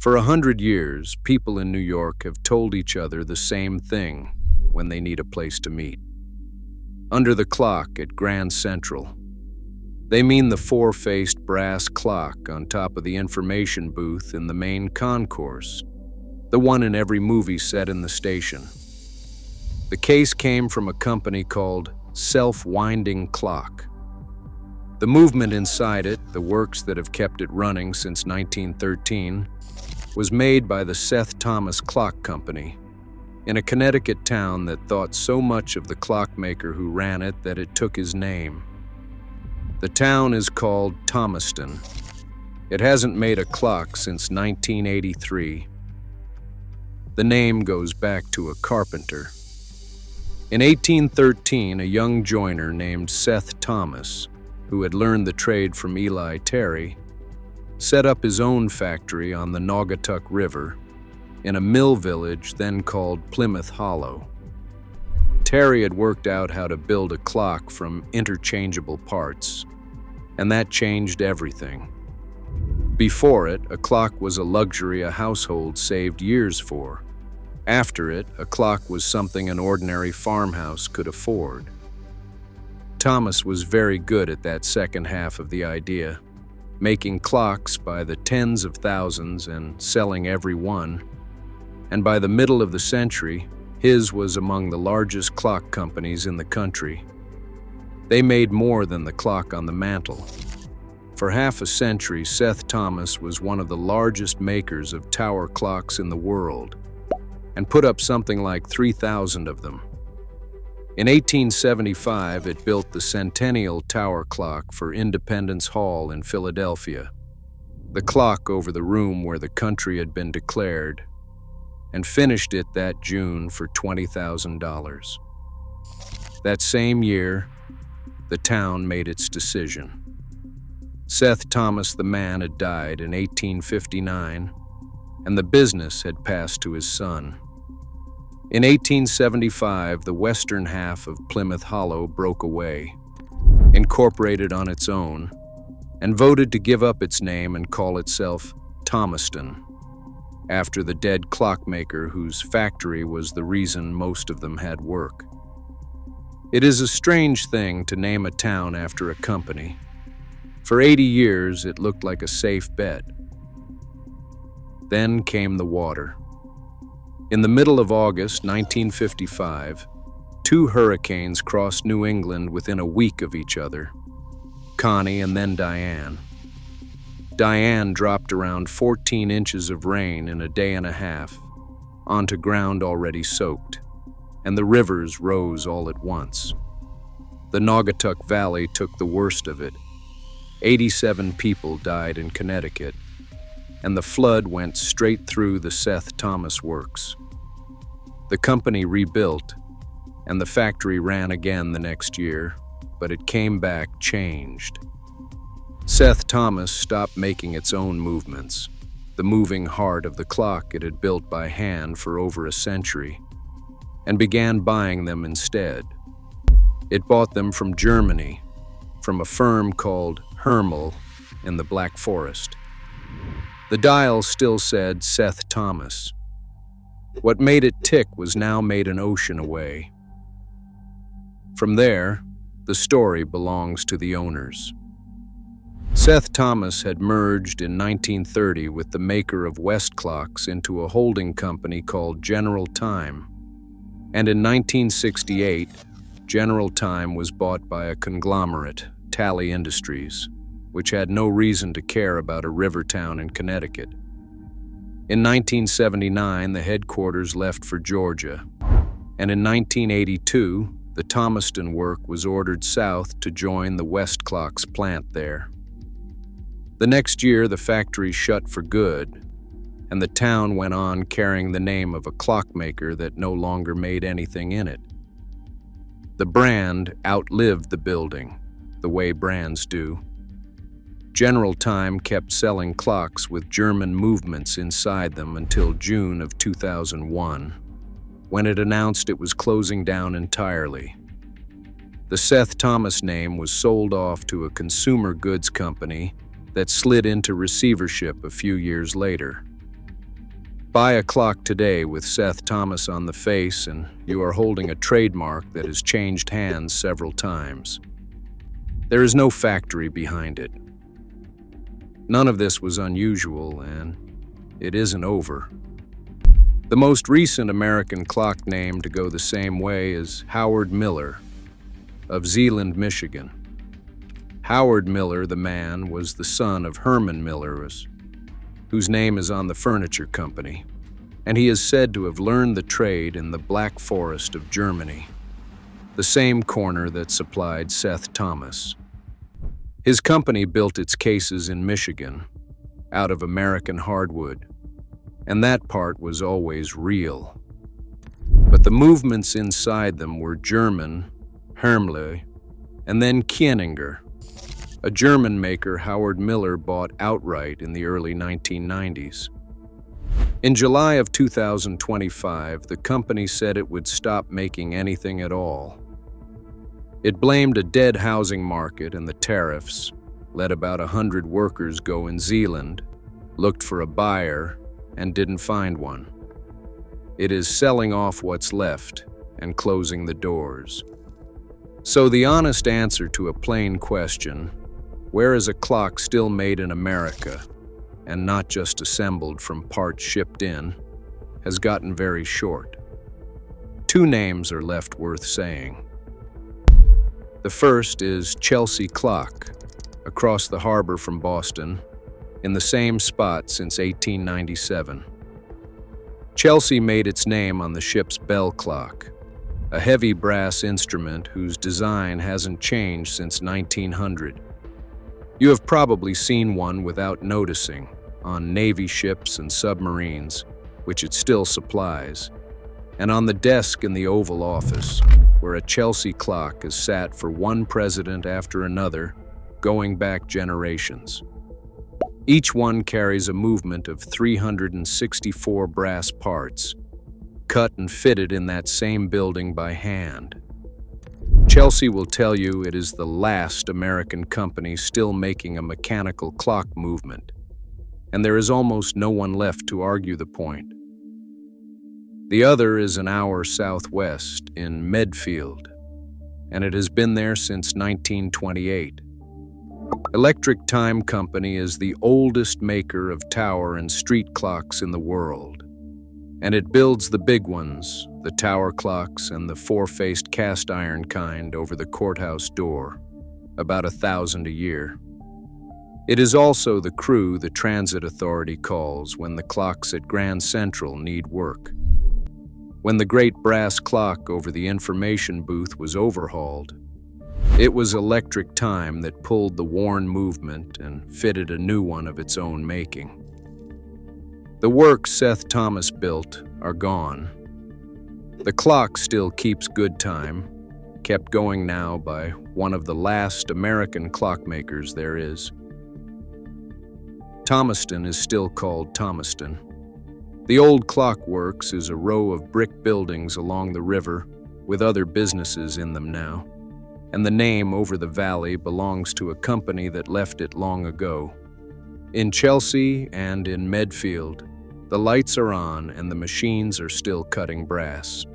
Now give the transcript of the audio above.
For 100 years, people in New York have told each other the same thing when they need a place to meet. Under the clock at Grand Central. They mean the four-faced brass clock on top of the information booth in the main concourse, the one in every movie set in the station. The case came from a company called Self-Winding Clock. The movement inside it, the works that have kept it running since 1913, was made by the Seth Thomas Clock Company in a Connecticut town that thought so much of the clockmaker who ran it that it took his name. The town is called Thomaston. It hasn't made a clock since 1983. The name goes back to a carpenter. In 1813, a young joiner named Seth Thomas, who had learned the trade from Eli Terry, set up his own factory on the Naugatuck River in a mill village then called Plymouth Hollow. Terry had worked out how to build a clock from interchangeable parts, and that changed everything. Before it, a clock was a luxury a household saved years for. After it, a clock was something an ordinary farmhouse could afford. Thomas was very good at that second half of the idea, making clocks by the tens of thousands and selling every one. And by the middle of the century, his was among the largest clock companies in the country. They made more than the clock on the mantle. For half a century, Seth Thomas was one of the largest makers of tower clocks in the world, and put up something like 3,000 of them. In 1875, it built the Centennial Tower Clock for Independence Hall in Philadelphia, the clock over the room where the country had been declared, and finished it that June for $20,000. That same year, the town made its decision. Seth Thomas the man had died in 1859, and the business had passed to his son. In 1875, the western half of Plymouth Hollow broke away, incorporated on its own, and voted to give up its name and call itself Thomaston, after the dead clockmaker whose factory was the reason most of them had work. It is a strange thing to name a town after a company. For 80 years, it looked like a safe bet. Then came the water. In the middle of August 1955, two hurricanes crossed New England within a week of each other, Connie and then Diane. Diane dropped around 14 inches of rain in a day and a half, onto ground already soaked, and the rivers rose all at once. The Naugatuck Valley took the worst of it. 87 people died in Connecticut, and the flood went straight through the Seth Thomas works. The company rebuilt, and the factory ran again the next year, but it came back changed. Seth Thomas stopped making its own movements, the moving heart of the clock it had built by hand for over a century, and began buying them instead. It bought them from Germany, from a firm called Hermel in the Black Forest. The dial still said Seth Thomas. What made it tick was now made an ocean away. From there, the story belongs to the owners. Seth Thomas had merged in 1930 with the maker of West clocks into a holding company called General Time, and in 1968, General Time was bought by a conglomerate, Tally Industries, which had no reason to care about a river town in Connecticut. In 1979, the headquarters left for Georgia, and in 1982, the Thomaston work was ordered south to join the West Clocks plant there. The next year, the factory shut for good, and the town went on carrying the name of a clockmaker that no longer made anything in it. The brand outlived the building, the way brands do. General Time kept selling clocks with German movements inside them until June of 2001, when it announced it was closing down entirely. The Seth Thomas name was sold off to a consumer goods company that slid into receivership a few years later. Buy a clock today with Seth Thomas on the face and you are holding a trademark that has changed hands several times. There is no factory behind it. None of this was unusual, and it isn't over. The most recent American clock name to go the same way is Howard Miller of Zeeland, Michigan. Howard Miller, the man, was the son of Herman Miller, whose name is on the furniture company, and he is said to have learned the trade in the Black Forest of Germany, the same corner that supplied Seth Thomas. His company built its cases in Michigan, out of American hardwood, and that part was always real. But the movements inside them were German, Hermle, and then Kieninger, a German maker Howard Miller bought outright in the early 1990s. In July of 2025, the company said it would stop making anything at all. It blamed a dead housing market and the tariffs, let about 100 workers go in Zeeland, looked for a buyer, and didn't find one. It is selling off what's left and closing the doors. So the honest answer to a plain question, where is a clock still made in America and not just assembled from parts shipped in, has gotten very short. Two names are left worth saying. The first is Chelsea Clock, across the harbor from Boston, in the same spot since 1897. Chelsea made its name on the ship's bell clock, a heavy brass instrument whose design hasn't changed since 1900. You have probably seen one without noticing on Navy ships and submarines, which it still supplies, and on the desk in the Oval Office, where a Chelsea clock has sat for one president after another, going back generations. Each one carries a movement of 364 brass parts, cut and fitted in that same building by hand. Chelsea will tell you it is the last American company still making a mechanical clock movement, and there is almost no one left to argue the point. The other is an hour southwest in Medfield, and it has been there since 1928. Electric Time Company is the oldest maker of tower and street clocks in the world, and it builds the big ones, the tower clocks and the four-faced cast iron kind over the courthouse door, about 1,000 a year. It is also the crew the transit authority calls when the clocks at Grand Central need work. When the great brass clock over the information booth was overhauled, it was Electric Time that pulled the worn movement and fitted a new one of its own making. The works Seth Thomas built are gone. The clock still keeps good time, kept going now by one of the last American clockmakers there is. Thomaston is still called Thomaston. The old clock works is a row of brick buildings along the river with other businesses in them now, and the name over the valley belongs to a company that left it long ago. In Chelsea and in Medfield, the lights are on and the machines are still cutting brass.